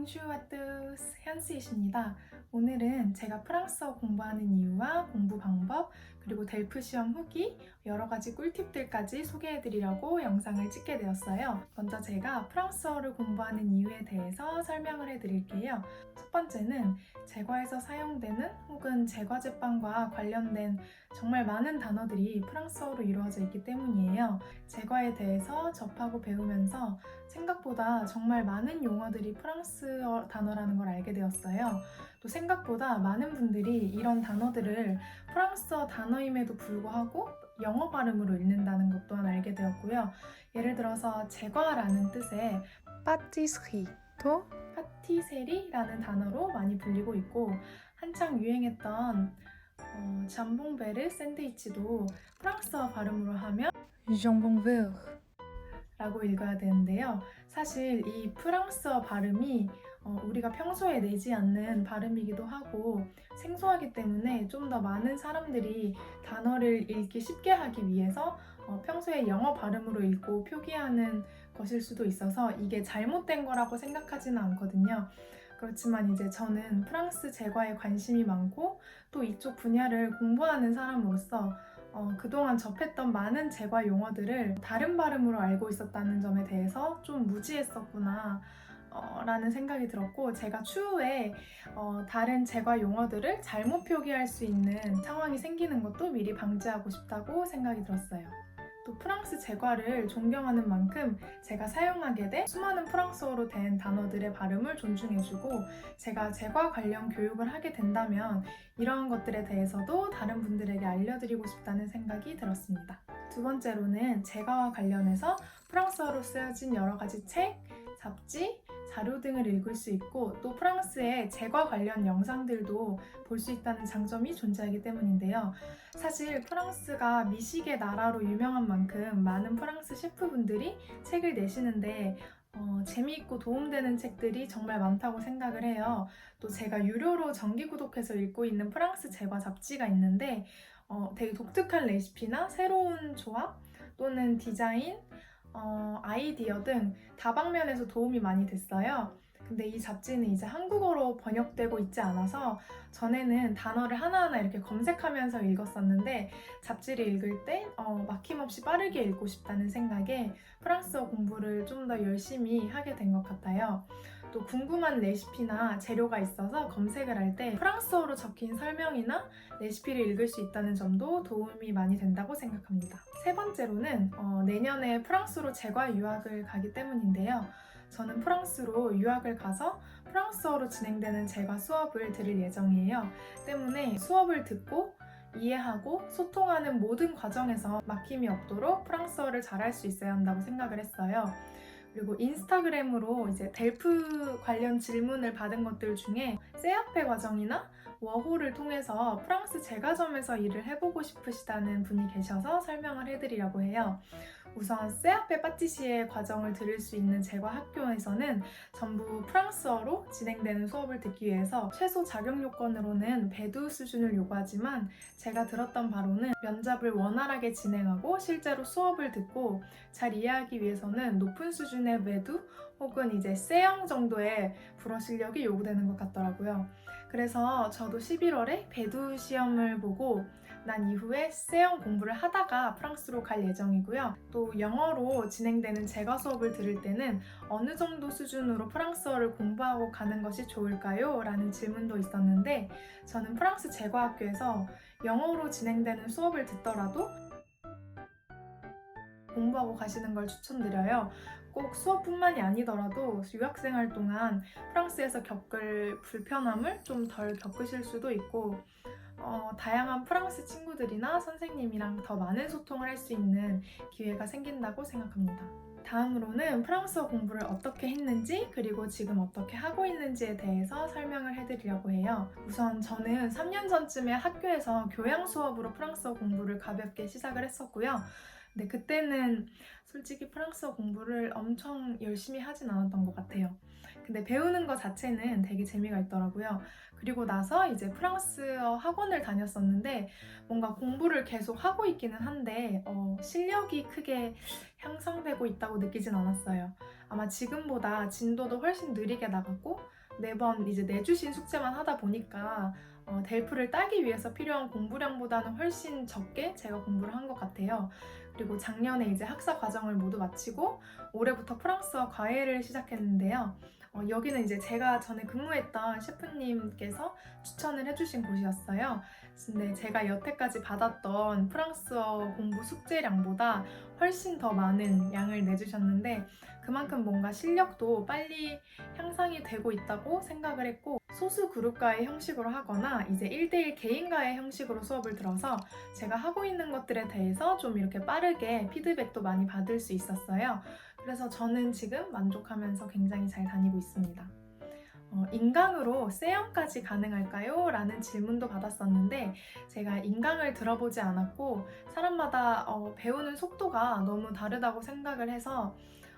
Bonjour à tous, 현스잇입니다. 오늘은 제가 프랑스어 공부하는 이유와 공부 방법, 그리고 델프 시험 후기, 여러 가지 꿀팁들까지 소개해드리려고 영상을 찍게 되었어요. 먼저 제가 프랑스어를 공부하는 이유에 대해서 설명을 해드릴게요. 첫 번째는 제과에서 사용되는 혹은 제과 제빵과 관련된 정말 많은 단어들이 프랑스어로 이루어져 있기 때문이에요. 제과에 대해서 접하고 배우면서 생각보다 정말 많은 용어들이 프랑스어 단어라는 걸 알게 되었어요. 또 생각보다 많은 분들이 이런 단어들을 프랑스어 단어임에도 불구하고 영어 발음으로 읽는다는 것 또한 알게 되었고요. 예를 들어서 제과라는 뜻의 파티스리도 파티세리라는 단어로 많이 불리고 있고, 한창 유행했던 잠봉베르 샌드위치도 프랑스어 발음으로 하면 잠봉베르 라고 읽어야 되는데요. 사실 이 프랑스어 발음이 우리가 평소에 내지 않는 발음이기도 하고 생소하기 때문에 좀 더 많은 사람들이 단어를 읽기 쉽게 하기 위해서 평소에 영어 발음으로 읽고 표기하는 것일 수도 있어서 이게 잘못된 거라고 생각하지는 않거든요. 그렇지만 이제 저는 프랑스 제과에 관심이 많고 또 이쪽 분야를 공부하는 사람으로서 그동안 접했던 많은 제과 용어들을 다른 발음으로 알고 있었다는 점에 대해서 좀 무지했었구나 라는 생각이 들었고, 제가 추후에 다른 제과 용어들을 잘못 표기할 수 있는 상황이 생기는 것도 미리 방지하고 싶다고 생각이 들었어요. 또 프랑스 제과를 존경하는 만큼 제가 사용하게 된 수많은 프랑스어로 된 단어들의 발음을 존중해주고, 제가 제과 관련 교육을 하게 된다면 이러한 것들에 대해서도 다른 분들에게 알려드리고 싶다는 생각이 들었습니다. 두 번째로는 제과와 관련해서 프랑스어로 쓰여진 여러 가지 책, 잡지, 자료 등을 읽을 수 있고, 또 프랑스의 제과 관련 영상들도 볼 수 있다는 장점이 존재하기 때문인데요. 사실 프랑스가 미식의 나라로 유명한 만큼 많은 프랑스 셰프분들이 책을 내시는데 재미있고 도움되는 책들이 정말 많다고 생각을 해요. 또 제가 유료로 정기 구독해서 읽고 있는 프랑스 제과 잡지가 있는데 되게 독특한 레시피나 새로운 조합 또는 디자인, 아이디어 등 다방면에서 도움이 많이 됐어요. 근데 이 잡지는 이제 한국어로 번역되고 있지 않아서 전에는 단어를 하나하나 이렇게 검색하면서 읽었었는데, 잡지를 읽을 때 막힘없이 빠르게 읽고 싶다는 생각에 프랑스어 공부를 좀 더 열심히 하게 된 것 같아요. 또 궁금한 레시피나 재료가 있어서 검색을 할 때 프랑스어로 적힌 설명이나 레시피를 읽을 수 있다는 점도 도움이 많이 된다고 생각합니다. 세 번째로는 내년에 프랑스로 제과 유학을 가기 때문인데요. 저는 프랑스로 유학을 가서 프랑스어로 진행되는 제과 수업을 들을 예정이에요. 때문에 수업을 듣고 이해하고 소통하는 모든 과정에서 막힘이 없도록 프랑스어를 잘할 수 있어야 한다고 생각을 했어요. 그리고 인스타그램으로 이제 델프 관련 질문을 받은 것들 중에 세아페 과정이나 워홀을 통해서 프랑스 제과점에서 일을 해보고 싶으시다는 분이 계셔서 설명을 해드리려고 해요. 우선 세아페 파티시에 과정을 들을 수 있는 제과 학교에서는 전부 프랑스어로 진행되는 수업을 듣기 위해서 최소 자격 요건으로는 배두 수준을 요구하지만, 제가 들었던 바로는 면접을 원활하게 진행하고 실제로 수업을 듣고 잘 이해하기 위해서는 높은 수준의 배두 혹은 이제 C형 정도의 불어 실력이 요구되는 것 같더라고요. 그래서 저도 11월에 배두 시험을 보고 난 이후에 C형 공부를 하다가 프랑스로 갈 예정이고요. 또 영어로 진행되는 제과 수업을 들을 때는 어느 정도 수준으로 프랑스어를 공부하고 가는 것이 좋을까요? 라는 질문도 있었는데, 저는 프랑스 제과학교에서 영어로 진행되는 수업을 듣더라도 공부하고 가시는 걸 추천드려요. 꼭 수업뿐만이 아니더라도 유학생활 동안 프랑스에서 겪을 불편함을 좀 덜 겪으실 수도 있고, 다양한 프랑스 친구들이나 선생님이랑 더 많은 소통을 할 수 있는 기회가 생긴다고 생각합니다. 다음으로는 프랑스어 공부를 어떻게 했는지, 그리고 지금 어떻게 하고 있는지에 대해서 설명을 해드리려고 해요. 우선 저는 3년 전쯤에 학교에서 교양 수업으로 프랑스어 공부를 가볍게 시작을 했었고요. 근데 그때는 솔직히 프랑스어 공부를 엄청 열심히 하진 않았던 것 같아요. 근데 배우는 것 자체는 되게 재미가 있더라고요. 그리고 나서 이제 프랑스어 학원을 다녔었는데 뭔가 공부를 계속 하고 있기는 한데 실력이 크게 향상되고 있다고 느끼진 않았어요. 아마 지금보다 진도도 훨씬 느리게 나갔고 매번 이제 내주신 숙제만 하다 보니까 델프를 따기 위해서 필요한 공부량보다는 훨씬 적게 제가 공부를 한 것 같아요. 그리고 작년에 이제 학사 과정을 모두 마치고 올해부터 프랑스어 과외를 시작했는데요. 여기는 이제 제가 전에 근무했던 셰프님께서 추천을 해주신 곳이었어요. 근데 제가 여태까지 받았던 프랑스어 공부 숙제량보다 훨씬 더 많은 양을 내주셨는데 그만큼 뭔가 실력도 빨리 향상이 되고 있다고 생각을 했고 소수 그룹과의 형식으로 하거나 이제 1대1 개인과의 형식으로 수업을 들어서 제가 하고 있는 것들에 대해서 좀 이렇게 빠르게 피드백도 많이 받을 수 있었어요. 그래서 저는 지금 만족하면서 굉장히 잘 다니고 있습니다. 인강으로 세0까지 가능할까요? 라는 질문도 받았었는데 제가 인강을 들어보지 않았고 사람마다 배우는 속도가 너무 다르다고 생각을 해서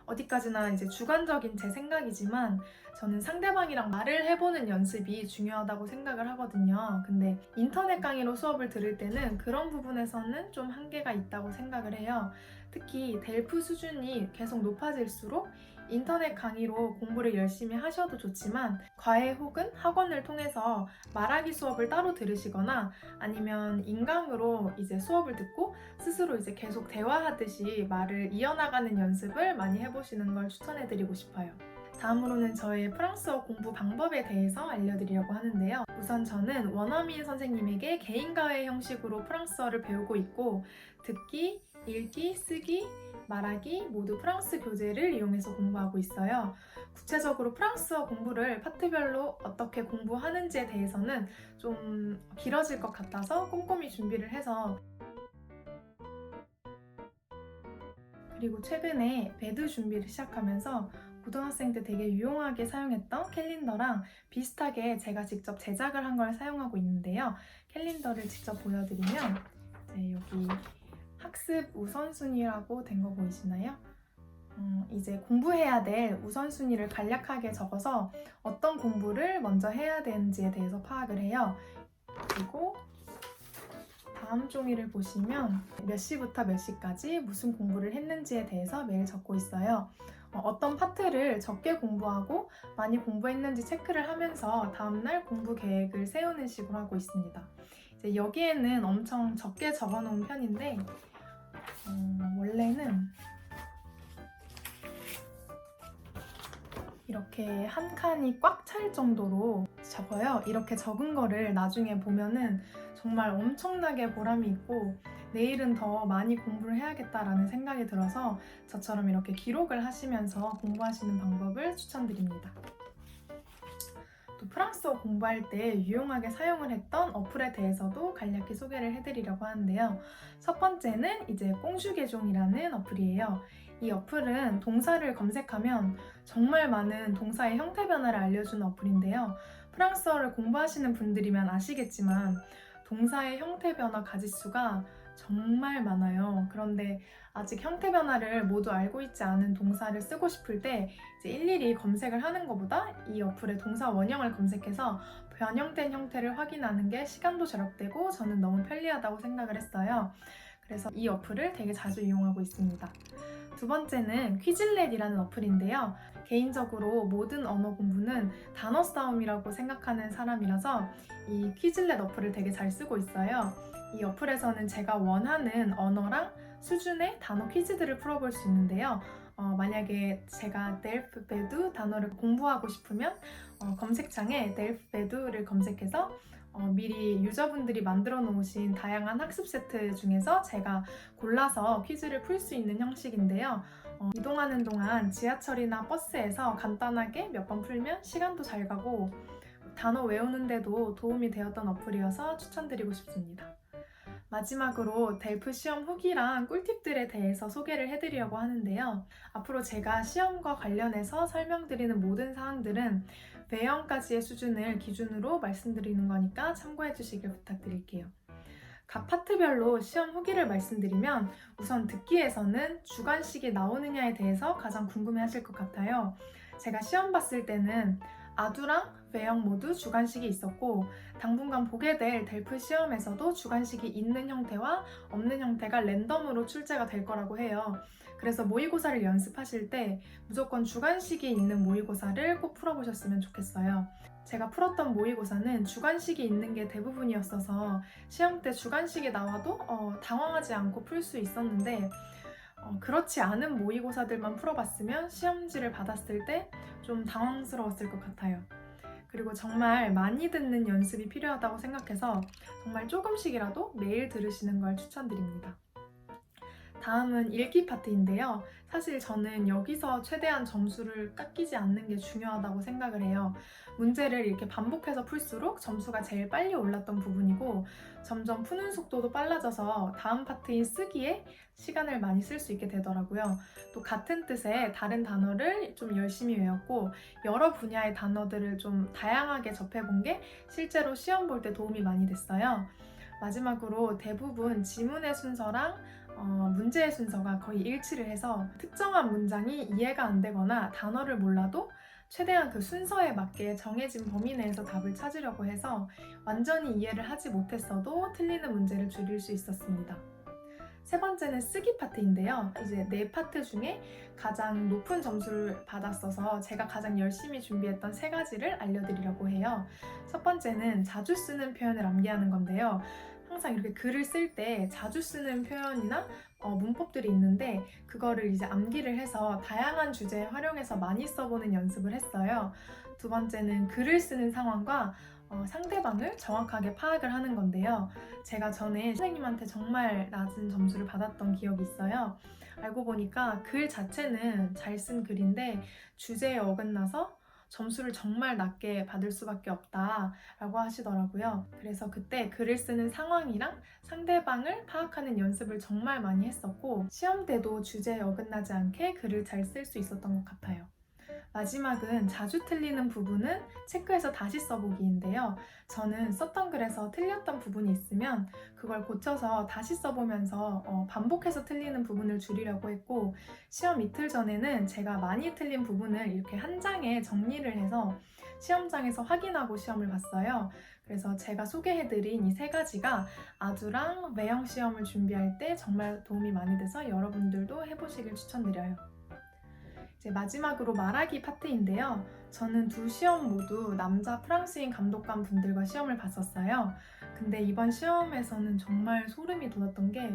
어디까지나 이제 주관적인 제 생각이지만 저는 상대방이랑 말을 해보는 연습이 중요하다고 생각을 하거든요. 근데 인터넷 강의로 수업을 들을 때는 그런 부분에서는 좀 한계가 있다고 생각을 해요. 특히 델프 수준이 계속 높아질수록 인터넷 강의로 공부를 열심히 하셔도 좋지만 과외 혹은 학원을 통해서 말하기 수업을 따로 들으시거나 아니면 인강으로 이제 수업을 듣고 스스로 이제 계속 대화하듯이 말을 이어나가는 연습을 많이 해보시는 걸 추천해드리고 싶어요. 다음으로는 저의 프랑스어 공부 방법에 대해서 알려드리려고 하는데요. 우선 저는 원어민 선생님에게 개인 과외 형식으로 프랑스어를 배우고 있고 듣기, 읽기, 쓰기, 말하기 모두 프랑스 교재를 이용해서 공부하고 있어요. 구체적으로 프랑스어 공부를 파트별로 어떻게 공부하는지에 대해서는 좀 길어질 것 같아서 꼼꼼히 준비를 해서 그리고 최근에 배드 준비를 시작하면서 고등학생 때 되게 유용하게 사용했던 캘린더랑 비슷하게 제가 직접 제작을 한 걸 사용하고 있는데요. 캘린더를 직접 보여드리면 여기 학습 우선순위라고 된 거 보이시나요? 이제 공부해야 될 우선순위를 간략하게 적어서 어떤 공부를 먼저 해야 되는지에 대해서 파악을 해요. 그리고 다음 종이를 보시면 몇 시부터 몇 시까지 무슨 공부를 했는지에 대해서 매일 적고 있어요. 어떤 파트를 적게 공부하고 많이 공부했는지 체크를 하면서 다음날 공부 계획을 세우는 식으로 하고 있습니다. 이제 여기에는 엄청 적게 적어놓은 편인데 원래는 이렇게 한 칸이 꽉 찰 정도로 적어요. 이렇게 적은 거를 나중에 보면은 정말 엄청나게 보람이 있고 내일은 더 많이 공부를 해야겠다라는 생각이 들어서 저처럼 이렇게 기록을 하시면서 공부하시는 방법을 추천드립니다. 또 프랑스어 공부할 때 유용하게 사용을 했던 어플에 대해서도 간략히 소개를 해드리려고 하는데요. 첫 번째는 이제 꽁슈계종이라는 어플이에요. 이 어플은 동사를 검색하면 정말 많은 동사의 형태 변화를 알려주는 어플인데요. 프랑스어를 공부하시는 분들이면 아시겠지만 동사의 형태 변화 가짓수가 정말 많아요. 그런데 아직 형태 변화를 모두 알고 있지 않은 동사를 쓰고 싶을 때 이제 일일이 검색을 하는 것보다 이 어플에 동사 원형을 검색해서 변형된 형태를 확인하는 게 시간도 절약되고 저는 너무 편리하다고 생각을 했어요. 그래서 이 어플을 되게 자주 이용하고 있습니다. 두 번째는 퀴즐렛이라는 어플인데요. 개인적으로 모든 언어 공부는 단어 싸움이라고 생각하는 사람이라서 이 퀴즐렛 어플을 되게 잘 쓰고 있어요. 이 어플에서는 제가 원하는 언어랑 수준의 단어 퀴즈들을 풀어볼 수 있는데요. 만약에 제가 델프베두 단어를 공부하고 싶으면 검색창에 델프베두를 검색해서 미리 유저분들이 만들어 놓으신 다양한 학습 세트 중에서 제가 골라서 퀴즈를 풀 수 있는 형식인데요. 이동하는 동안 지하철이나 버스에서 간단하게 몇 번 풀면 시간도 잘 가고 단어 외우는데도 도움이 되었던 어플이어서 추천드리고 싶습니다. 마지막으로 델프 시험 후기랑 꿀팁들에 대해서 소개를 해드리려고 하는데요. 앞으로 제가 시험과 관련해서 설명드리는 모든 사항들은 배영까지의 수준을 기준으로 말씀드리는 거니까 참고해 주시길 부탁드릴게요. 각 파트별로 시험 후기를 말씀드리면 우선 듣기에서는 주관식이 나오느냐에 대해서 가장 궁금해하실 것 같아요. 제가 시험 봤을 때는 아두랑 외형 모두 주관식이 있었고 당분간 보게 될 델프 시험에서도 주관식이 있는 형태와 없는 형태가 랜덤으로 출제가 될 거라고 해요. 그래서 모의고사를 연습하실 때 무조건 주관식이 있는 모의고사를 꼭 풀어보셨으면 좋겠어요. 제가 풀었던 모의고사는 주관식이 있는 게 대부분이었어서 시험 때 주관식이 나와도 당황하지 않고 풀 수 있었는데 그렇지 않은 모의고사들만 풀어봤으면 시험지를 받았을 때 좀 당황스러웠을 것 같아요. 그리고 정말 많이 듣는 연습이 필요하다고 생각해서 정말 조금씩이라도 매일 들으시는 걸 추천드립니다. 다음은 읽기 파트인데요. 사실 저는 여기서 최대한 점수를 깎이지 않는 게 중요하다고 생각을 해요. 문제를 이렇게 반복해서 풀수록 점수가 제일 빨리 올랐던 부분이고 점점 푸는 속도도 빨라져서 다음 파트인 쓰기에 시간을 많이 쓸 수 있게 되더라고요. 또 같은 뜻의 다른 단어를 좀 열심히 외웠고 여러 분야의 단어들을 좀 다양하게 접해본 게 실제로 시험 볼 때 도움이 많이 됐어요. 마지막으로 대부분 지문의 순서랑 문제의 순서가 거의 일치를 해서 특정한 문장이 이해가 안 되거나 단어를 몰라도 최대한 그 순서에 맞게 정해진 범위 내에서 답을 찾으려고 해서 완전히 이해를 하지 못했어도 틀리는 문제를 줄일 수 있었습니다. 세 번째는 쓰기 파트인데요. 이제 네 파트 중에 가장 높은 점수를 받았어서 제가 가장 열심히 준비했던 세 가지를 알려드리려고 해요. 첫 번째는 자주 쓰는 표현을 암기하는 건데요. 항상 이렇게 글을 쓸 때 자주 쓰는 표현이나 문법들이 있는데 그거를 이제 암기를 해서 다양한 주제에 활용해서 많이 써보는 연습을 했어요. 두 번째는 글을 쓰는 상황과 상대방을 정확하게 파악을 하는 건데요. 제가 전에 선생님한테 정말 낮은 점수를 받았던 기억이 있어요. 알고 보니까 글 자체는 잘 쓴 글인데 주제에 어긋나서 점수를 정말 낮게 받을 수밖에 없다라고 하시더라고요. 그래서 그때 글을 쓰는 상황이랑 상대방을 파악하는 연습을 정말 많이 했었고 시험 때도 주제에 어긋나지 않게 글을 잘 쓸 수 있었던 것 같아요. 마지막은 자주 틀리는 부분은 체크해서 다시 써보기인데요. 저는 썼던 글에서 틀렸던 부분이 있으면 그걸 고쳐서 다시 써보면서 반복해서 틀리는 부분을 줄이려고 했고 시험 이틀 전에는 제가 많이 틀린 부분을 이렇게 한 장에 정리를 해서 시험장에서 확인하고 시험을 봤어요. 그래서 제가 소개해드린 이 세 가지가 아두랑 외형 시험을 준비할 때 정말 도움이 많이 돼서 여러분들도 해보시길 추천드려요. 이제 마지막으로 말하기 파트인데요. 저는 두 시험 모두 남자 프랑스인 감독관 분들과 시험을 봤었어요. 근데 이번 시험에서는 정말 소름이 돋았던 게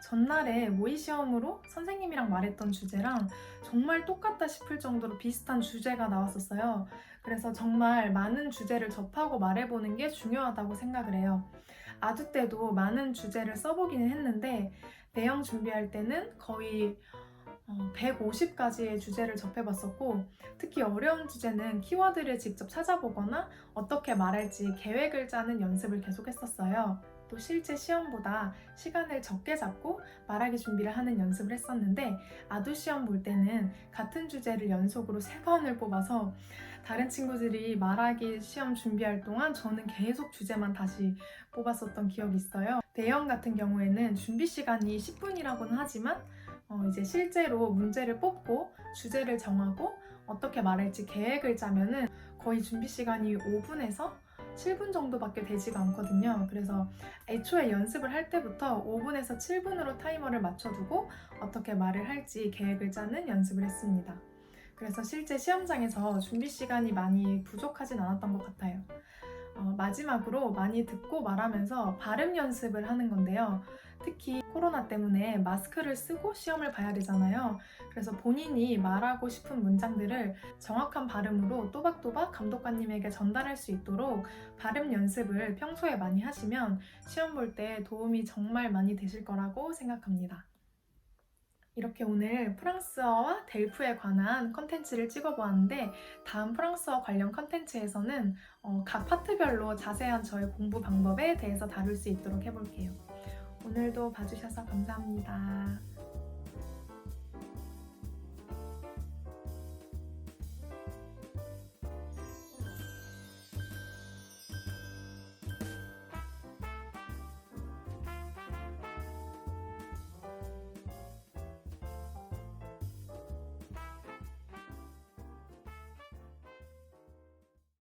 전날에 모의 시험으로 선생님이랑 말했던 주제랑 정말 똑같다 싶을 정도로 비슷한 주제가 나왔었어요. 그래서 정말 많은 주제를 접하고 말해보는 게 중요하다고 생각을 해요. 아두 때도 많은 주제를 써보기는 했는데 내용 준비할 때는 거의 150가지의 주제를 접해봤었고 특히 어려운 주제는 키워드를 직접 찾아보거나 어떻게 말할지 계획을 짜는 연습을 계속했었어요. 또 실제 시험보다 시간을 적게 잡고 말하기 준비를 하는 연습을 했었는데 아두 시험 볼 때는 같은 주제를 연속으로 3번을 뽑아서 다른 친구들이 말하기 시험 준비할 동안 저는 계속 주제만 다시 뽑았었던 기억이 있어요. 대형 같은 경우에는 준비 시간이 10분이라고는 하지만 이제 실제로 문제를 뽑고 주제를 정하고 어떻게 말할지 계획을 짜면은 거의 준비 시간이 5분에서 7분 정도밖에 되지가 않거든요. 그래서 애초에 연습을 할 때부터 5분에서 7분으로 타이머를 맞춰두고 어떻게 말을 할지 계획을 짜는 연습을 했습니다. 그래서 실제 시험장에서 준비 시간이 많이 부족하진 않았던 것 같아요. 마지막으로 많이 듣고 말하면서 발음 연습을 하는 건데요. 특히 코로나 때문에 마스크를 쓰고 시험을 봐야 되잖아요. 그래서 본인이 말하고 싶은 문장들을 정확한 발음으로 또박또박 감독관님에게 전달할 수 있도록 발음 연습을 평소에 많이 하시면 시험 볼 때 도움이 정말 많이 되실 거라고 생각합니다. 이렇게 오늘 프랑스어와 델프에 관한 컨텐츠를 찍어보았는데 다음 프랑스어 관련 컨텐츠에서는 각 파트별로 자세한 저의 공부 방법에 대해서 다룰 수 있도록 해볼게요. 오늘도 봐주셔서 감사합니다.